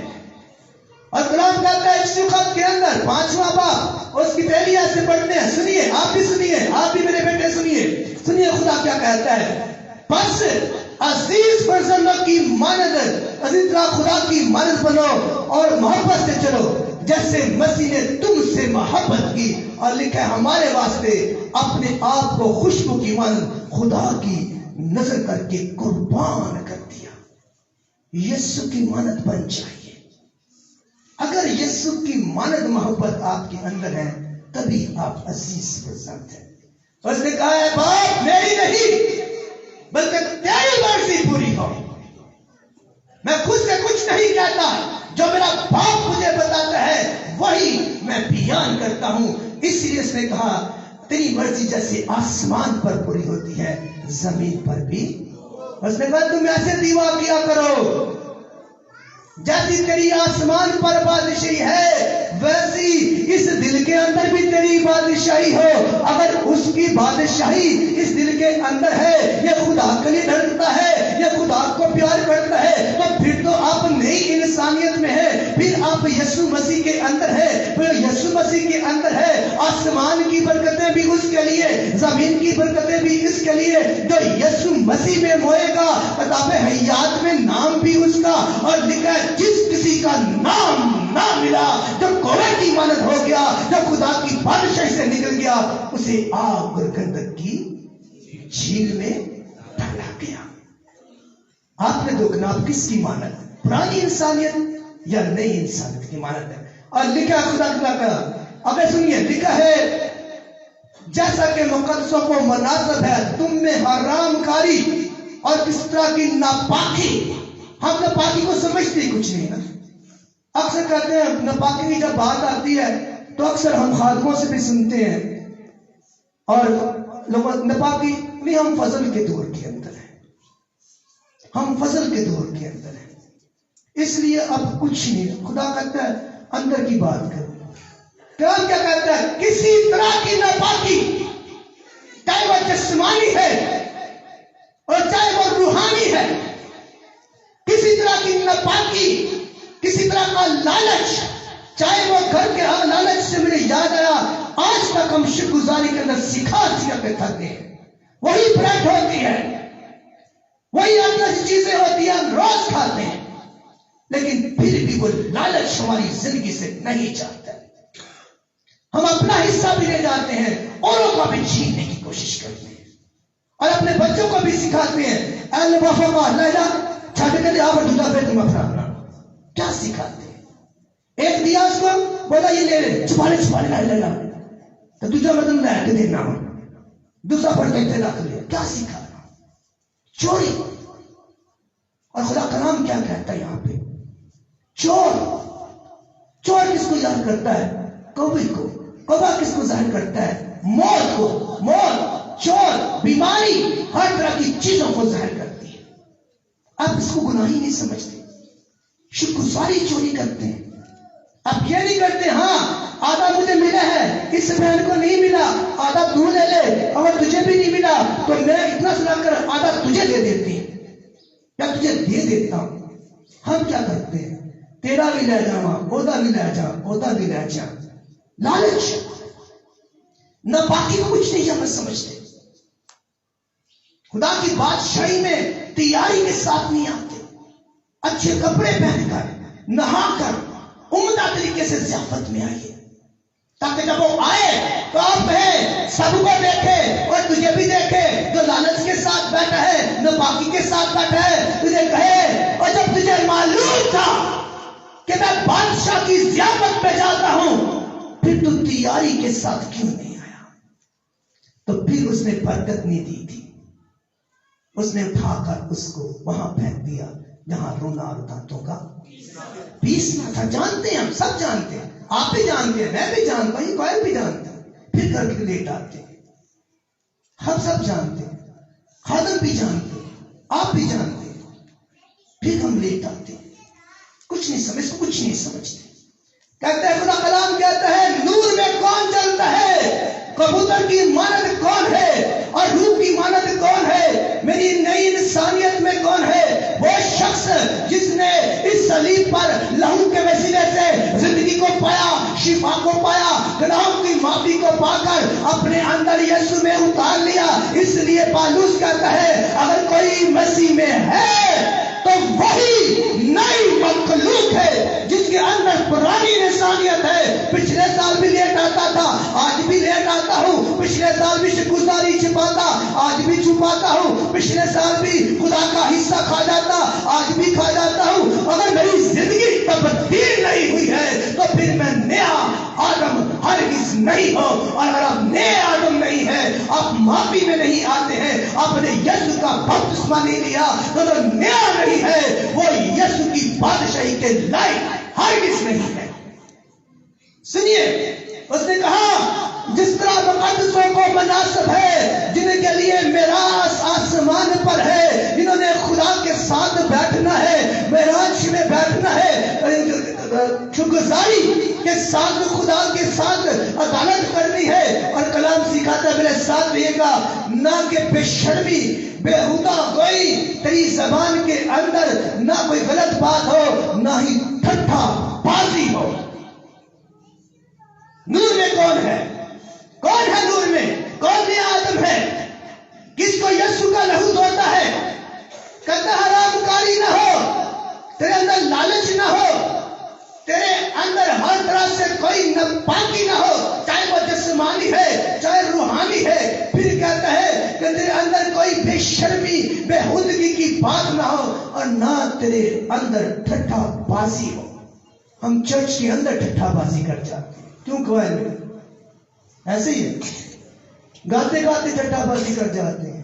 اور کلام کہتا ہے اس خط کے اندر 5واں باب اس کی پہلی آیت سے پڑھتے ہیں، سنیے، آپ بھی سنیے، آپ بھی میرے بیٹے سنیے، سنیے خدا کیا کہتا ہے۔ بس عزیز فرزندوں کی مانند، عزیز طرح خدا کی مانند بنو اور محبت سے چلو جیسے مسیح نے تم سے محبت کی، اور لکھا ہے ہمارے واسطے اپنے آپ کو خوشبو کی مانند خدا کی نظر کر کے قربان کر دیا۔ یسوع کی مانند بن جائیے۔ اگر یسوع کی مانند محبت آپ کے اندر ہے تبھی آپ عزیز فرزند ہیں۔ اس نے کہا ہے باپ میری نہیں بلکہ تیری مرضی پوری ہو، میں خود سے کچھ نہیں کہتا، جو میرا باپ مجھے بتاتا ہے وہی میں بیان کرتا ہوں۔ اس لیے اس نے کہا تیری مرضی جیسے آسمان پر پوری ہوتی ہے زمین پر بھی۔ اس نے کہا تم ایسے دیوا کیا کرو جیسی تیری آسمان پر بادشاہی ہے ویسی اس دل کے اندر بھی تیری بادشاہی ہو۔ اگر اس کی بادشاہی اس دل کے اندر ہے، یہ خدا کے لیے ڈرتا ہے، یہ خدا کو پیار کرتا ہے، تو پھر تو آپ نئی انسانیت میں ہے، پھر آپ یسوع مسیح کے اندر ہے، پھر یسوع مسیح کے اندر ہے، آسمان کی برکتیں بھی اس کے لیے، زمین کی برکتیں بھی اس کے لیے۔ جو یسوع مسیح میں موئے گا کتاب حیات میں نام بھی اس کا، اور لکھا ہے جس کسی کا نام نہ ملا، جو کوڑے کی مانند ہو گیا، جو خدا کی بادشاہی سے نکل گیا، اسے آگ اور گندک کی جھیل میں ڈالا گیا۔ آپ نے دیکھنا آپ کس کی مانند، پرانی انسانیت یا نئی انسانیت کی مانند ہے۔ اور لکھا خدا کا، اگر سنیے لکھا ہے جیسا کہ مقدسوں کو مناسب ہے تم میں حرام کاری اور کس طرح کی ناپاکی۔ ہم ناپاکی کو سمجھتے ہی کچھ نہیں نا، اکثر کہتے ہیں ناپاکی کی جب بات آتی ہے تو اکثر ہم خادموں سے بھی سنتے ہیں، اور لوگ ناپاکی نہیں، ہم فضل کے دور کے اندر ہیں، ہم فضل کے دور کے اندر ہیں، اس لیے اب کچھ نہیں۔ خدا کہتا ہے اندر کی بات کرو۔ کلام کیا کہتا ہے؟ کسی طرح کی ناپاکی، چاہے وہ جسمانی ہے اور چاہے وہ روحانی ہے، کسی طرح کی ناپاکی، کسی طرح کا لالچ، چاہے وہ گھر کے لالچ سے مجھے یاد آیا آج تک ہم شکر گزاری کے اندر سکھا کے تھکتے ہیں، وہی بریڈ ہوتی ہے، وہی اندر چیزیں ہوتی ہیں، ہم روز کھاتے ہیں، لیکن پھر بھی وہ لالچ ہماری زندگی سے نہیں جاتا۔ ہم اپنا حصہ بھی لے جاتے ہیں، اوروں کا بھی چھیننے کی کوشش کرتے ہیں، اور اپنے بچوں کو بھی سکھاتے ہیں اے لفافہ کا لیلا چھاٹے کے لئے آپ دوسرا پہ تم اپنا کیا سکھاتے ہیں؟ ایک دیا اس کو بولا یہ لے لے، چھپانے لے لا، تو دوسرا مطلب لے کے دینا ہو، دوسرا پڑھ کے رکھ لیا، کیا سکھا رہا؟ چوری۔ خدا کلام کیا کہتا ہے یہاں پہ؟ چور کس کو ظاہر کرتا ہے؟ کوئی کو. کوبا کس کو ظاہر کرتا ہے؟ موت کو. موت، چور، بیماری، ہر طرح کی چیزوں کو ظاہر کرتی ہے. آپ اس کو گناہ ہی نہیں سمجھتے. شکرگزاری چوری کرتے ہیں. آپ یہ نہیں کرتے ہاں آدھا مجھے ملا ہے، اس بہن کو نہیں ملا، آدھا تو لے لے، اگر تجھے بھی نہیں ملا تو میں اتنا سنا کر آدھا تجھے دے دیتی یا تجھے دے دیتا ہوں. ہم کیا کرتے ہیں؟ تیرا بھی لے جا، عہدہ بھی لے جا، عہدہ بھی لے جا. لالچ، نہ باقی کو کچھ نہیں ہم سمجھتے. خدا کی بادشاہی میں تیاری کے ساتھ نہیں آتے. اچھے کپڑے پہن کر، نہا کر، عمدہ طریقے سے ضیافت میں آئیے، تاکہ جب وہ آئے تو آپ کہیں سب کو دیکھے اور تجھے بھی دیکھے. جو لالچ کے ساتھ بیٹھا ہے، نہ باقی کے ساتھ بیٹھا ہے، تجھے کہے اور جب تجھے معلوم تھا کہ میں بادشاہ کی ضیافت پہ جاتا ہوں، پھر تو تیاری کے ساتھ کیوں نہیں آیا؟ تو پھر اس نے برکت نہیں دی تھی. اس نے اٹھا کر اس کو وہاں پھینک دیا جہاں رونا اور دانتوں کا پیسنا تھا. جانتے ہیں، ہم سب جانتے ہیں، آپ بھی جانتے ہیں، میں بھی جانتا ہوں، کوئی بھی جانتا ہے. پھر کر کے لیٹ آتے ہیں. ہم سب جانتے ہیں، خادم بھی جانتے ہیں، آپ بھی جانتے ہیں. پھر ہم لیٹ آتے ہیں، کچھ نہیں سمجھتے، کچھ نہیں سمجھتے. کہتے ہیں خدا کلام کہتا ہے نور میں کون چلتا ہے؟ کبوتر کی مانند کون ہے اور روح کی مانند کون ہے؟ میری نئی انسانیت میں کون ہے؟ وہ شخص جس نے اس صلیب پر لہو کے وسیلے سے زندگی کو پایا، شفا کو پایا، گناہوں کی معافی کو پا کر اپنے اندر یسوع میں اتار لیا. اس لیے پالوس کہتا ہے اگر کوئی مسیح میں ہے تو وہی نئی مخلوق ہے، جس کے اندر پرانی انسانیت ہے. پچھلے سال بھی لیٹ آتا تھا، آج بھی لیٹ آتا ہوں. پچھلے سال بھی شکرگزاری چھپاتا، آج بھی چھپاتا ہوں. پچھلے سال بھی خدا کا حصہ کھا جاتا، آج بھی کھا جاتا ہوں. اگر میری زندگی تبدیل نہیں ہوئی ہے تو پھر میں نیا آدم ہرگز نہیں ہو. اور اگر آپ نئے آدم نہیں ہے، آپ معافی میں نہیں آتے ہیں، آپ نے یسوع کا بپتسمہ نہیں لیا تو نیا نہیں ہے، وہ یسوع کی بادشاہی کے لائق ہرگز نہیں ہے. سنیے، اس نے کہا جس طرح مقدسوں کو مناسب ہے جن کے لیے میراث آسمان پر ہے، جنہوں نے خدا کے ساتھ بیٹھنا ہے، معراج میں بیٹھنا ہے، شکرگزاری کے ساتھ خدا کے ساتھ عدالت کرنی ہے. اور کلام سکھاتا ہے، میرے ساتھ رہیے گا، نہ کہ بے شرمی، بےہودہ گوئی تیری زبان کے اندر نہ کوئی غلط بات ہو، نہ ہی ٹھٹھا بازی ہو. نور میں کون ہے؟ کون ہے نور میں؟ کون نیا آدم ہے؟ کس کو یسوع کا لہو دھوتا ہے؟ کہتا حرام کاری نہ ہو، تیرے اندر لالچ نہ ہو، تیرے اندر ہر طرح سے کوئی ناپاکی نہ ہو، چاہے وہ جسمانی ہے چاہے روحانی ہے. پھر کہتا ہے کہ تیرے اندر کوئی بے شرمی، بےہودگی کی بات نہ ہو، اور نہ تیرے اندر ٹھٹھا بازی ہو. ہم چرچ کے اندر ٹھٹھا بازی کر جاتے ہیں. کیوں کوئل میں ایسے ہی ہے، گاتے گاتے ٹھٹھا بازی کر جاتے ہیں،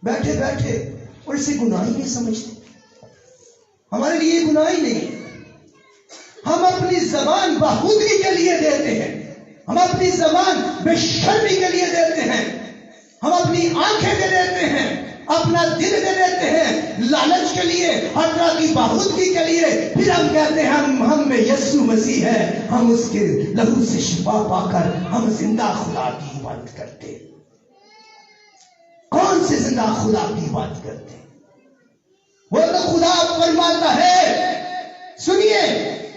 بیٹھے بیٹھے، اور اسے گناہ ہی نہیں سمجھتے. ہمارے لیے گناہ ہی نہیں ہے. ہم اپنی زبان بہودگی کے لیے دیتے ہیں، ہم اپنی زبان بے شرمی کے لیے دیتے ہیں، ہم اپنی آنکھیں دے دیتے ہیں، اپنا دل دے دیتے ہیں لالچ کے لیے، ہر طرح کی بہودگی کے لیے. پھر ہم کہتے ہیں ہم میں یسوع مسیح ہے، ہم اس کے لہو سے شفا پا کر ہم زندہ خدا کی عبادت کرتے ہیں. کون سے زندہ خدا کی عبادت کرتے ہیں؟ وہ تو خدا فرماتا ہے، سنیے،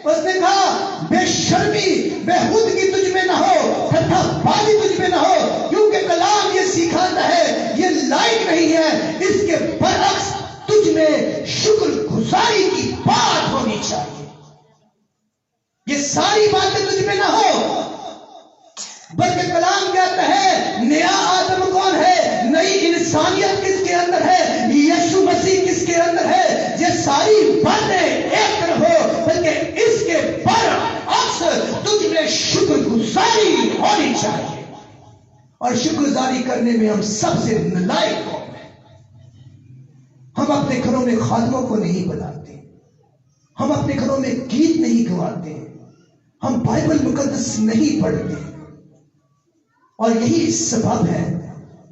اس نے کہا بے شرمی، بےہودگی تجھ میں نہ ہو، ٹھٹھا بازی تجھ میں نہ ہو، کیونکہ کلام یہ سکھاتا ہے یہ لائق نہیں ہے. اس کے برعکس تجھ میں شکر گزاری کی بات ہونی چاہیے. یہ ساری باتیں تجھ میں نہ ہو، بلکہ کلام کہتا ہے نیا آدم کون ہے، نئی انسانیت کس کے اندر ہے، یسوع مسیح کس کے اندر ہے. یہ ساری باتیں ایک طرف ہو، بلکہ اس کے برعکس تجھ میں شکر گزاری ہونی چاہیے. اور شکر گزاری کرنے میں ہم سب سے نالائق قوم ہیں. ہم اپنے گھروں میں خادموں کو نہیں بلاتے، ہم اپنے گھروں میں گیت نہیں گواتے، ہم بائبل مقدس نہیں پڑھتے، اور یہی سبب ہے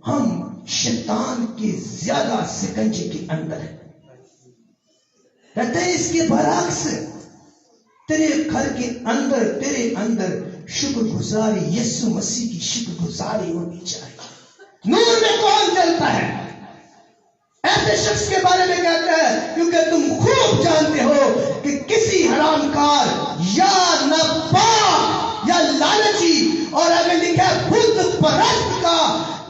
ہم شیطان کے زیادہ سکنجے کے اندر ہیں۔ کہتے ہیں اس کے برعکس تیرے گھر کے اندر، تیرے اندر شکر گزاری، یسوع مسیح کی شکر گزاری ہونی چاہیے۔ نور میں کون چلتا ہے؟ ایسے شخص کے بارے میں کہتا ہے کیونکہ تم خوب جانتے ہو کہ کسی حرام کار یا ناپاک یا لالچی، اور اگر لکھا ہے بت پرست کا،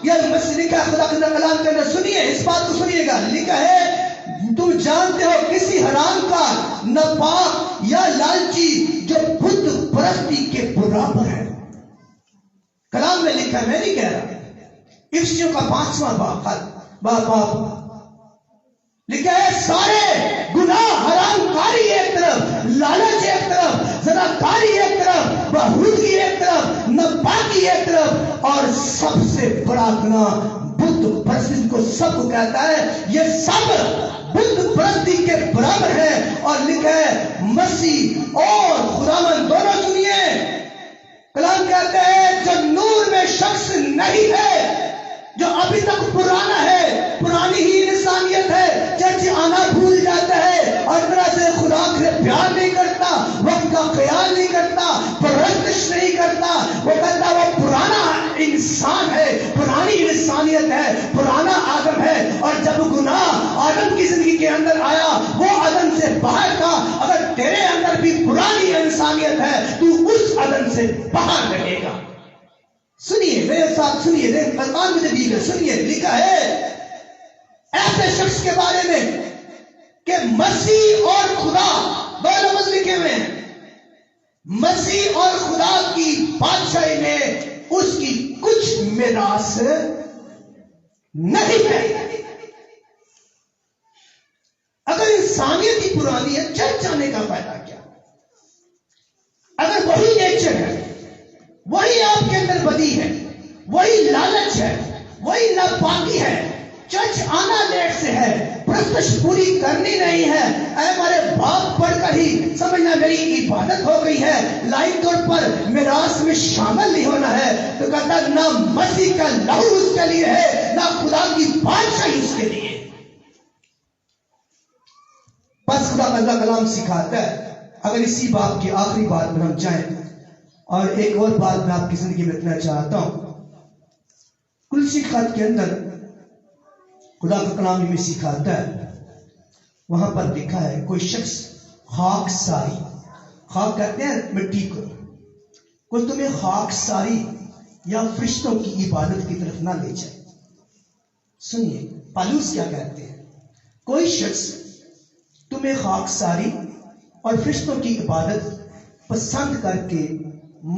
یا لکھا ہے خدا کا کلام کے اندر، سنیے اس بات کو سنیے گا، لکھا ہے تم جانتے ہو کسی حرام کار، ناپاک یا لالچی جو بت پرستی کے برابر ہے۔ کلام میں لکھا ہے، میں نہیں کہہ رہا، افسیوں کا 5واں باب لکھا ہے سارے گناہ، حرام کاری ایک طرف، لالچ ایک طرف، زناکاری ایک طرف، بہودگی ایک طرف، ناپاکی ایک طرف، اور سب سے بڑا گناہ بت پرستی کو سب کو کہتا ہے یہ سب بت پرستی کے برابر ہے۔ اور لکھا ہے مسیح اور خداوند دونوں، سنیے کلام کہتے ہیں جو نور میں شخص نہیں ہے، جو ابھی تک پرانا ہے، پرانی ہی انسانیت ہے، چرچ آنا بھول جاتا ہے، اور طرح سے خدا سے پیار نہیں کرتا، وقت کا خیال نہیں کرتا، پرستش نہیں کرتا، وہ کہتا وہ پرانا انسان ہے، پرانی انسانیت ہے، پرانا آدم ہے۔ اور جب گناہ آدم کی زندگی کے اندر آیا، وہ آدم سے باہر تھا۔ اگر تیرے اندر بھی پرانی انسانیت ہے تو اس آدم سے باہر رہے گا۔ سنیے میرے ساتھ، سنیے قرآن میں بھی سنیے، لکھا ہے ایسے شخص کے بارے میں کہ مسیح اور خدا، دو لفظ لکھے ہوئے ہیں، مسیح اور خدا کی بادشاہی میں اس کی کچھ میراث نہیں ہے۔ اگر انسانیت ہی پرانی ہے، چرچ جانے کا فائدہ کیا؟ اگر وہی نیچر ہے، وہی آپ کے اندر بدی ہے، وہی لالچ ہے، وہی ناپاکی ہے، چرچ آنا لیٹ سے ہے، پرستش پوری کرنی نہیں ہے، اے ہمارے باپ پڑھ کر ہی سمجھنا میری عبادت ہو گئی ہے، لائن طور پر میراث میں شامل نہیں ہونا ہے، تو کہتا نہ مسیح کا لہو اس کے لیے ہے، نہ خدا کی بادشاہی اس کے لیے۔ بس خدا کا کلام سکھاتا ہے۔ اگر اسی بات کی آخری بات میں ہم جائیں، اور ایک اور بات میں آپ کی زندگی میں اتنا چاہتا ہوں، کلسی خط کے اندر خدا کا کلام میں سکھاتا ہے، وہاں پر لکھا ہے کوئی شخص خاک ساری، خاک کہتے ہیں مٹی کو، کوئی تمہیں خاک ساری یا فرشتوں کی عبادت کی طرف نہ لے جائے۔ سنیے پالوس کیا کہتے ہیں، کوئی شخص تمہیں خاک ساری اور فرشتوں کی عبادت پسند کر کے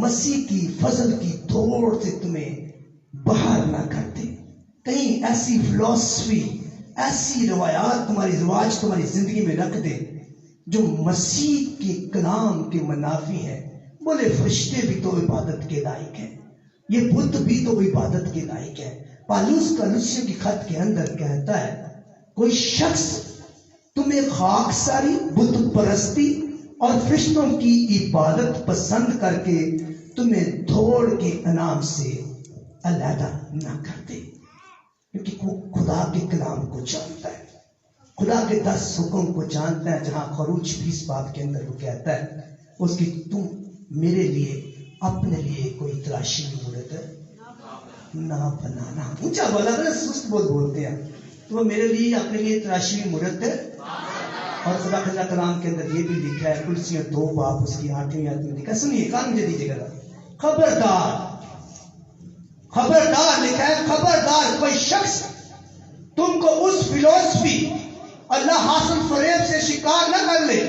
مسیح کی فضل کی دوڑ سے تمہیں باہر نہ کر دے، کہیں ایسی فلسفی، ایسی روایات تمہاری رواج تمہاری زندگی میں رکھ دے جو مسیح کے کلام کے منافی ہے۔ بولے فرشتے بھی تو عبادت کے لائق ہیں، یہ بت بھی تو عبادت کے لائق ہے۔ پالوس کلوسیوں کی خط کے اندر کہتا ہے کوئی شخص تمہیں خاک ساری، بت پرستی اور فرشتوں کی عبادت پسند کر کے تمہیں دوڑ کے انعام سے علیحدہ نہ کر دے، کیونکہ وہ خدا کے کلام کو جانتا ہے، خدا کے 10 حکم کو جانتا ہے، جہاں خروج 20 باب کے اندر وہ کہتا ہے اس کی تم میرے لیے اپنے لیے کوئی تراشی مورت نہ بنانا۔ اونچا بولا تھا، سست بولتے ہیں تو وہ میرے لیے اپنے لیے تراشی مورت ہے۔ اور خدا کا کلام کے اندر یہ بھی لکھا ہے، کلسیوں 2 باب اس کی 8ویں آیت میں لکھا ہے، سنیے کان مجھے دیجیے گا، خبردار خبردار لکھا ہے، خبردار کوئی شخص تم کو اس فلسفی اللہ حاصل فریب سے شکار نہ کر لے،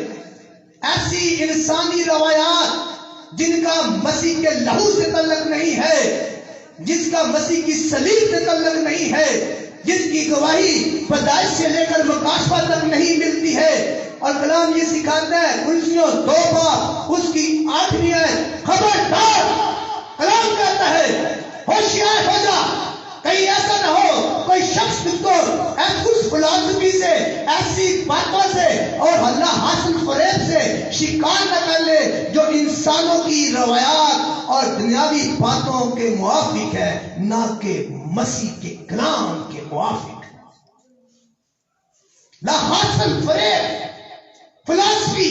ایسی انسانی روایات جن کا مسیح کے لہو سے تعلق نہیں ہے، جس کا مسیح کی صلیب سے تعلق نہیں ہے، جس کی گواہی پیدائش سے لے کر مکاشفہ تک نہیں ملتی ہے۔ اور کلام یہ سکھاتا ہے، کلسیوں 2 باب اس کی 8ویں آیت، خبردار کلام کہتا ہے ہوشیار ہو جا، کہیں ایسا نہ ہو کوئی شخص تم کو اس فلسفی سے، ایسی باتوں سے اور اللہ حاصل فریب سے شکار نہ کر لے جو انسانوں کی روایات اور دنیاوی باتوں کے موافق ہے، نہ کہ مسیح کے کلام کے موافق۔ لا حاصل فریب فلسفی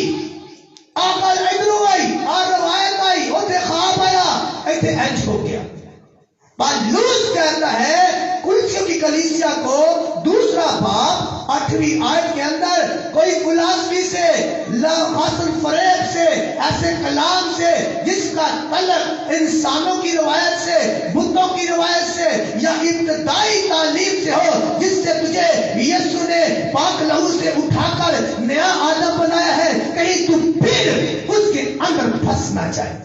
آگر ادھروں آئی اور روایت آئی، اتنے خواب آیا، اتنے اینج ہو گیا۔ پالوس کہتا ہے کلسیوں کی کلیسیا کو، دوسرا باب 8ویں آیت کے اندر، کوئی فلسفی سے، لا حاصل فریب سے، ایسے کلام سے جس کا تعلق انسانوں کی روایت سے، بتوں کی روایت سے یا ابتدائی تعلیم سے ہو، جس سے تجھے یسوع نے پاک لہو سے اٹھا کر نیا آدم بنایا ہے، کہیں تو پھر اس کے اندر پھنس نہ جائے۔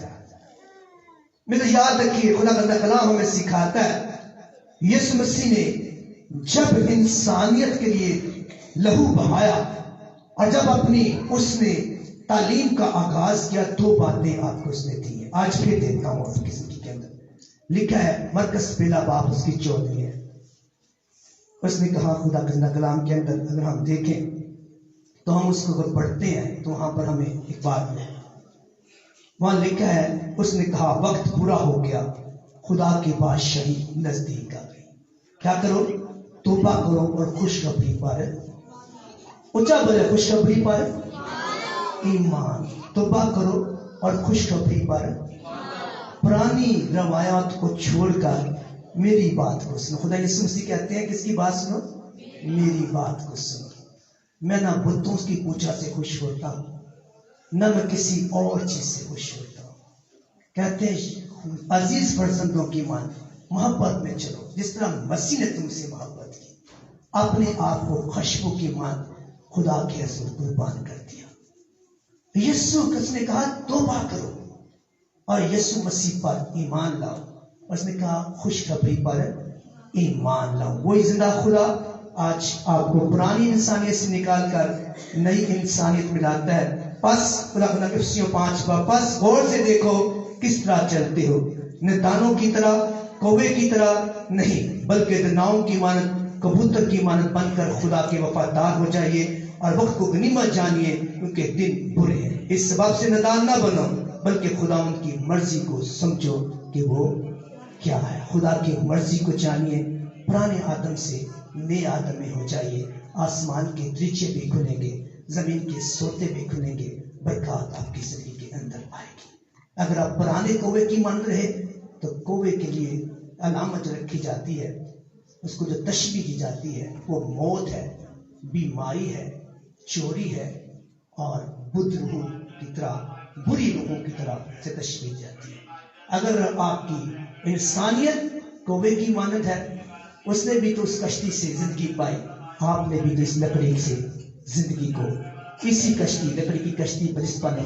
میرے یاد رکھیے خدا کا کلام ہمیں سکھاتا ہے یسوع مسیح نے جب انسانیت کے لیے لہو بہایا اور جب اپنی اس نے تعلیم کا آغاز کیا، دو باتیں آپ کو اس نے دی ہیں۔ آج پھر دیکھتا ہوں آپ کی زندگی کے اندر لکھا ہے، مرکز پہلا باب اس کی 14 ہے۔ اس نے کہا خدا کا کلام کے اندر اگر ہم دیکھیں تو ہم اس کو اگر پڑھتے ہیں تو وہاں پر ہمیں ایک بات ہے، وہاں لکھا ہے، اس نے کہا وقت پورا ہو گیا، خدا کی بادشاہی نزدیک آ گئی، کیا کرو؟ توبہ کرو اور خوشخبری پر، اونچا بولے، خوشخبری پر ایمان۔ توبہ کرو اور خوشخبری پر، پرانی روایات کو چھوڑ کر میری بات کو سنو۔ خدا یسوع مسیح کہتے ہیں کس کی بات سنو؟ میری بات کو سنو۔ میں نہ بتوں کی پوجا سے خوش ہوتا ہوں، نہ میں کسی اور چیز سے خوش ہوتا ہوں۔ کہتے ہیں عزیز فرزندوں کی مان محبت میں چلو جس طرح مسیح نے تم سے محبت کی، اپنے آپ کو خشبو کی مان خدا کے حضور قربان کر دیا۔ یسوع کس نے کہا توبہ کرو اور یسوع مسیح پر ایمان لاؤ، اس نے کہا خوشخبری پر ایمان لاؤ۔ وہی زندہ خدا آج آپ کو پرانی انسانیت سے نکال کر نئی انسانیت میں لاتا ہے۔ پس خدا افسیوں 5 پس غور سے دیکھو کس طرح چلتے ہو، نہ دانوں کی طرح، کوے کی طرح نہیں، بلکہ دناؤں کی مانند، کبوتر کی مانند بن کر خدا کے وفادار ہو جائیے اور وقت کو غنیمت جانیے کیونکہ دن برے ہیں۔ اس سبب سے نادان نہ بنو بلکہ خدا ان کی مرضی کو سمجھو کہ وہ کیا ہے۔ خدا کی مرضی کو جانیے، پرانے آدم سے نئے آدم میں ہو جائیے، آسمان کے دریچے بھی کھلیں گے، زمین کے سوتے بھی کھلیں گے، برکات آپ کی زندگی کے اندر آئے گی۔ اگر آپ پرانے کوے کی مان رہے تو کوے کے لیے علامت رکھی جاتی ہے، اس کو جو تشبیہ دی جاتی ہے وہ موت ہے، بیماری ہے، چوری ہے اور بدھ روحوں کی طرح، بری روحوں کی طرح سے تشبیہ دی جاتی ہے۔ اگر آپ کی انسانیت کوے کی مانند ہے، اس نے بھی تو اس کشتی سے زندگی پائی، آپ نے بھی تو اس لکڑی سے زندگی کو، اسی کشتی، لکڑی کی کشتی پر اس پر